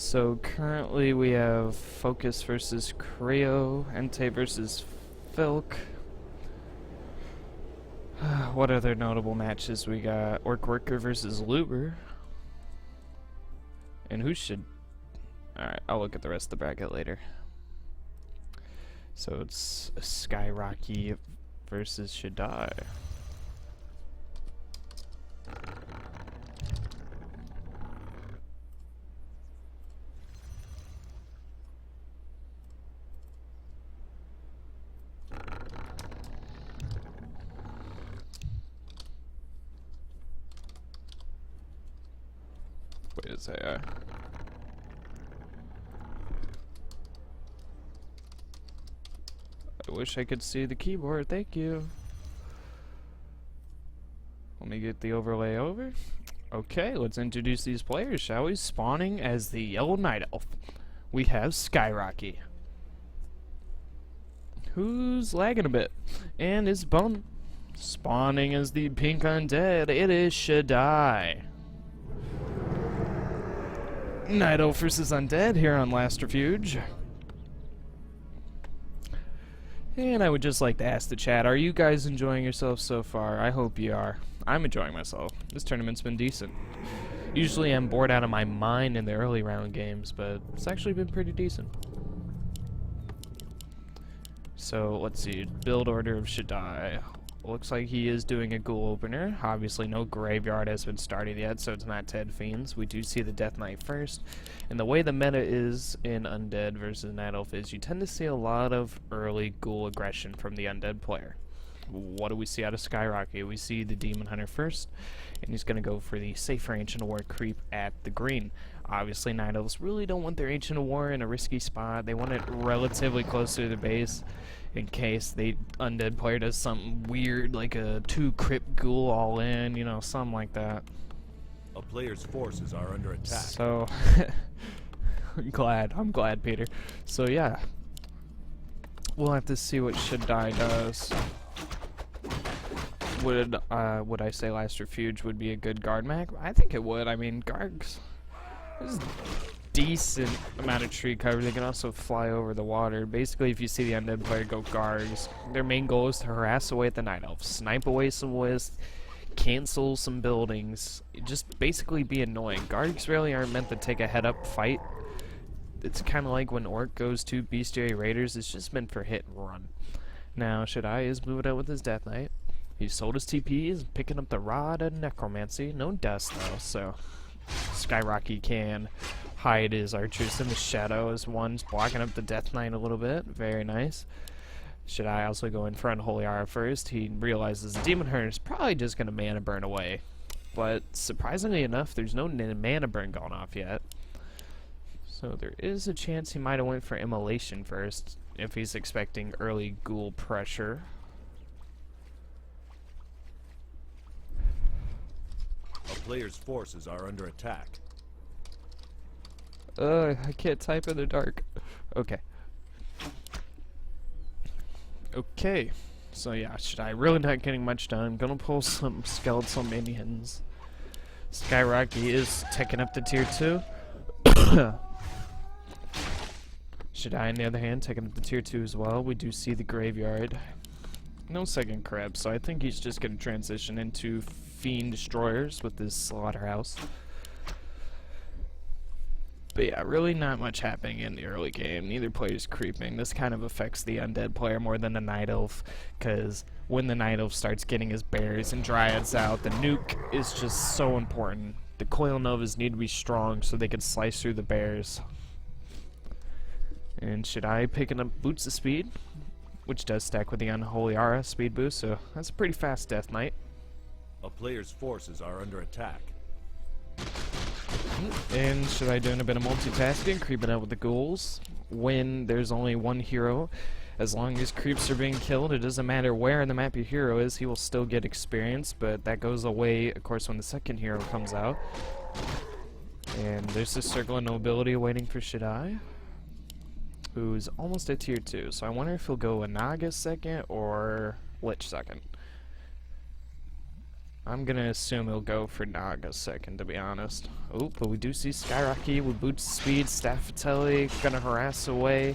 So currently we have Focus versus Creo, Entei versus Filk. What other notable matches we got? Orc Worker versus Luber. And who should... Alright, I'll look at the rest of the bracket later. So it's Sky Rocky versus ShaDai. Wait a second. I wish I could see the keyboard, thank you. Let me get the overlay over. Okay, let's introduce these players, shall we? Spawning as the Yellow Night Elf, we have Sky Rocky, who's lagging a bit, and is bum. Spawning as the Pink Undead, it is ShaDai. Night Elf versus Undead here on Last Refuge. And I would just like to ask the chat, are you guys enjoying yourselves so far? I hope you are. I'm enjoying myself. This tournament's been decent. Usually I'm bored out of my mind in the early round games, but it's actually been pretty decent. So let's see, build order of ShaDai. Looks like he is doing a ghoul opener. Obviously no graveyard has been started yet, so it's not Ted Fiends. We do see the Death Knight first. And the way the meta is in Undead versus Night Elf is you tend to see a lot of early ghoul aggression from the Undead player. What do we see out of Sky Rocky? We see the Demon Hunter first, and he's going to go for the safer Ancient of War creep at the green. Obviously Night Elves really don't want their Ancient of War in a risky spot. They want it relatively close to the base, in case the Undead player does something weird, like a 2 crypt ghoul all in, you know, something like that. A player's forces are under attack. So, I'm glad, Peter. So yeah, we'll have to see what ShaDai does. Would I say Last Refuge would be a good guard mech? I think it would. I mean, Gargs, there's a decent amount of tree cover. They can also fly over the water. Basically, if you see the Undead player go Gargs, their main goal is to harass away at the Night Elf, snipe away some wisp, cancel some buildings, just basically be annoying. Gargs really aren't meant to take a head-up fight. It's kind of like when Orc goes to Bestiary Raiders, it's just meant for hit and run. Now, ShaDai is moving out with his Death Knight. He sold his TP, is picking up the Rod and Necromancy. No dust, though, so Sky Rocky can hide his archers in the shadow as one's blocking up the Death Knight a little bit. Very nice. ShaDai also go in for Unholy Aura first. He realizes the Demon Hunter is probably just going to mana burn away. But surprisingly enough, there's no mana burn going off yet. So there is a chance he might have went for Immolation first, if he's expecting early ghoul pressure. A player's forces are under attack. I can't type in the dark. Okay. Okay. So yeah, ShaDai really not getting much done. Gonna pull some skeletal minions. Sky Rocky is taking up to tier 2. ShaDai, on the other hand, taking up to tier 2 as well. We do see the graveyard. No second crab, so I think he's just gonna transition into Fiend Destroyers with this Slaughterhouse. But yeah, really not much happening in the early game. Neither player's creeping. This kind of affects the Undead player more than the Night Elf, because when the Night Elf starts getting his bears and dryads out, the nuke is just so important. The Coil Novas need to be strong so they can slice through the bears. And ShaDai picking up Boots of Speed, which does stack with the Unholy Aura speed boost, so that's a pretty fast Death Knight. A player's forces are under attack. And ShaDai doing a bit of multitasking, creeping out with the ghouls. When there's only one hero, as long as creeps are being killed, it doesn't matter where in the map your hero is, he will still get experience, but that goes away, of course, when the second hero comes out. And there's this Circle of Nobility waiting for ShaDai, who's almost at tier 2, so I wonder if he'll go Anaga second or Lich second. I'm gonna assume he'll go for Naga second, to be honest. Oh, but we do see Skyrocky with boots of speed, Staffatelli gonna harass away.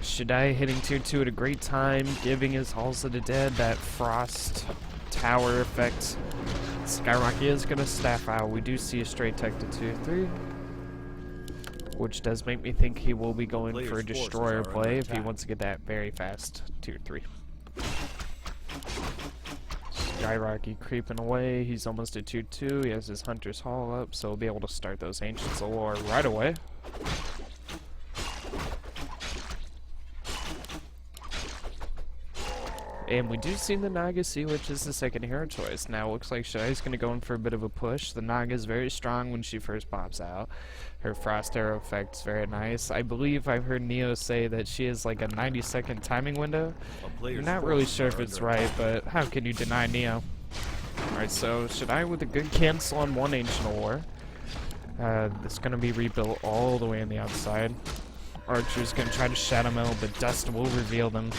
ShaDai hitting tier 2 at a great time, giving his Halls of the Dead that frost tower effect. Skyrocky is gonna staff out. We do see a straight tech to tier 3, which does make me think he will be going for a destroyer play if he wants to get that very fast tier 3. Skyrocky creeping away. He's almost at tier 2. He has his Hunter's Hall up, so he'll be able to start those Ancients of Lore right away. And we do see the Naga Sea, which is the second hero choice. Now, it looks like ShaDai's going to go in for a bit of a push. The Naga is very strong when she first pops out. Her Frost Arrow effect's very nice. I believe I've heard Neo say that she has like a 90-second timing window. I'm not really sure if it's right, but how can you deny Neo? Alright, so ShaDai with a good cancel on one Ancient War. It's going to be rebuilt all the way on the outside. Archer's going to try to Shadow Metal, but Dust will reveal them.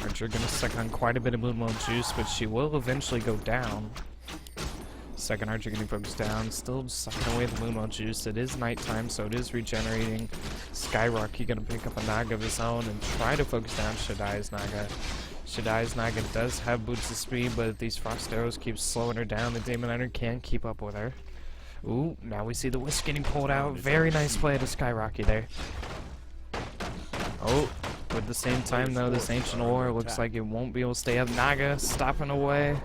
Archer gonna suck on quite a bit of Moonwell juice, but she will eventually go down. Second Archer getting focused down, still sucking away the Moonwell juice. It is nighttime, so it is regenerating. Skyrocky gonna pick up a Naga of his own and try to focus down ShaDai's Naga. ShaDai's Naga does have boots of speed, but if these Frost Arrows keep slowing her down, the Demon Hunter can't keep up with her. Ooh, now we see the Wisp getting pulled out. Very nice play to Skyrocky there. Oh. At the same time, though, this Ancient War looks like it won't be able to stay up. Naga stopping away.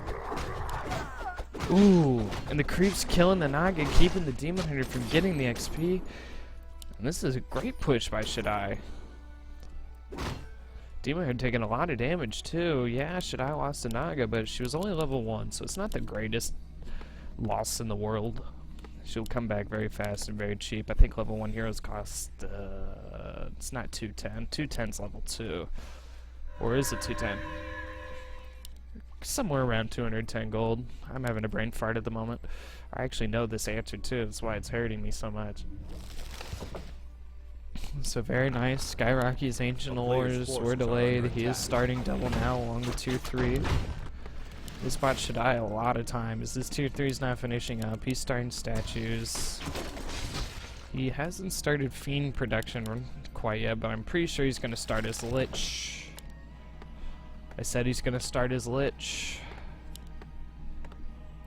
Ooh, and the creep's killing the Naga, keeping the Demon Hunter from getting the XP. And this is a great push by ShaDai. Demon Hunter taking a lot of damage, too. Yeah, ShaDai lost to Naga, but she was only level 1, so it's not the greatest loss in the world. She'll come back very fast and very cheap. I think level 1 heroes cost, it's not 210. 210's level 2. Or is it 210? Somewhere around 210 gold. I'm having a brain fart at the moment. I actually know this answer too, that's why it's hurting me so much. So very nice. Skyrocky's Ancient Ores were delayed. He is starting double now along with tier 3. This bought ShaDai a lot of time as this tier 3 is not finishing up. He's starting statues. He hasn't started Fiend production quite yet, but I'm pretty sure he's going to start his Lich. I said he's going to start his Lich.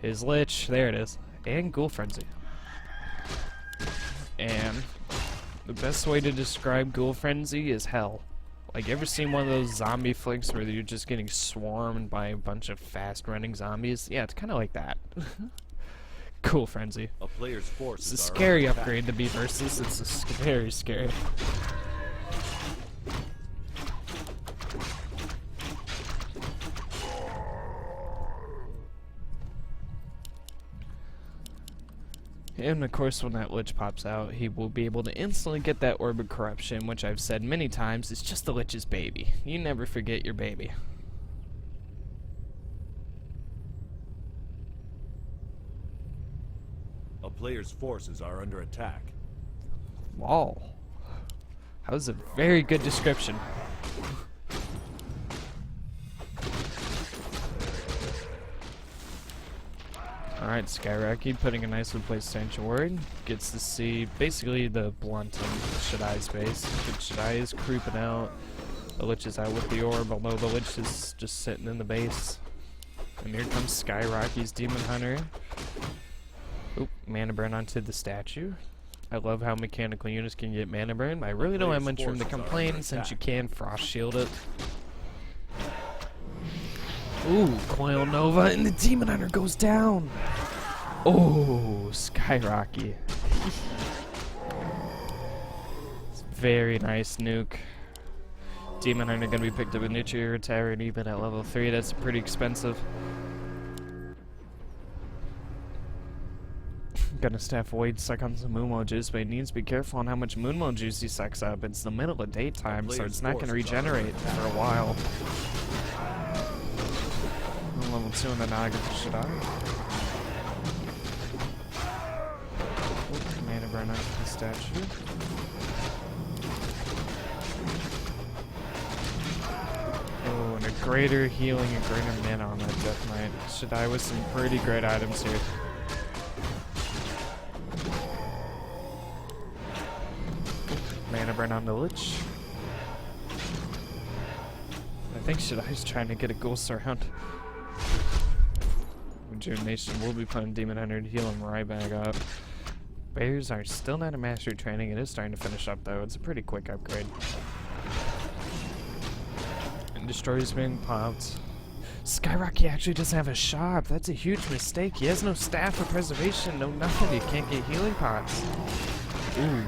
His Lich, there it is. And Ghoul Frenzy. And the best way to describe Ghoul Frenzy is hell. Like, you ever seen one of those zombie flicks where you're just getting swarmed by a bunch of fast-running zombies? Yeah, it's kind of like that. Ghoul Frenzy. A player's forces It's a scary upgrade to be versus. It's very scary. And of course, when that Lich pops out, he will be able to instantly get that Orb of Corruption, which I've said many times is just the Lich's baby. You never forget your baby. A player's forces are under attack. Wow. That was a very good description. Alright, Skyrocky putting a nicely placed Sanctuary. Gets to see basically the blunt of ShaDai's base. But ShaDai is creeping out. The Lich is out with the Orb, although the Lich is just sitting in the base. And here comes Skyrocky's Demon Hunter. Oop, mana burn onto the statue. I love how mechanical units can get mana burn, but I really don't have much room to complain since you can Frost Shield it. Ooh, Coil Nova, and the Demon Hunter goes down! Oh, Skyrocky. Very nice nuke. Demon Hunter gonna be picked up in Nuclear Tower, and even at level 3, that's pretty expensive. Gonna staff away to suck on some Moonwell juice, but he needs to be careful on how much Moonwell juice he sucks up. It's the middle of daytime, so it's not gonna regenerate for a while. Level 2 in the Naga for ShaDai. Mana burn onto the statue. Oh, and her greater healing and greater mana on that Death Knight. ShaDai with some pretty great items here. Mana burn on the Lich. I think ShaDai's trying to get a Ghost around. Rejuvenation will be putting Demon Hunter to heal him right back up. Bears are still not a mastery training. It is starting to finish up though. It's a pretty quick upgrade. And Destroyer's being popped. Skyrocky actually doesn't have a shop. That's a huge mistake. He has no staff or preservation, no nothing. He can't get healing pots. Ooh.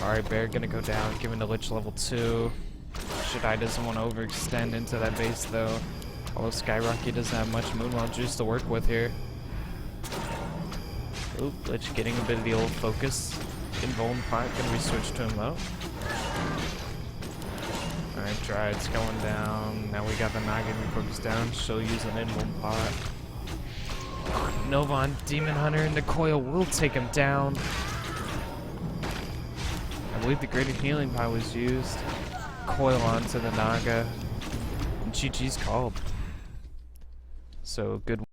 Alright, Bear gonna go down, giving the Lich level 2. ShaDai doesn't want to overextend into that base though. Although Skyrocky doesn't have much Moonwell juice to work with here. Oop, Lich getting a bit of the old focus. Invuln pot gonna be switched to him though. Alright, Dryad's going down. Now we got the Naga refocused down. She'll use an Invuln pot. Nova on Demon Hunter and the coil will take him down. I believe the greater healing pot was used. Coil onto the Naga. And GG's called. So good.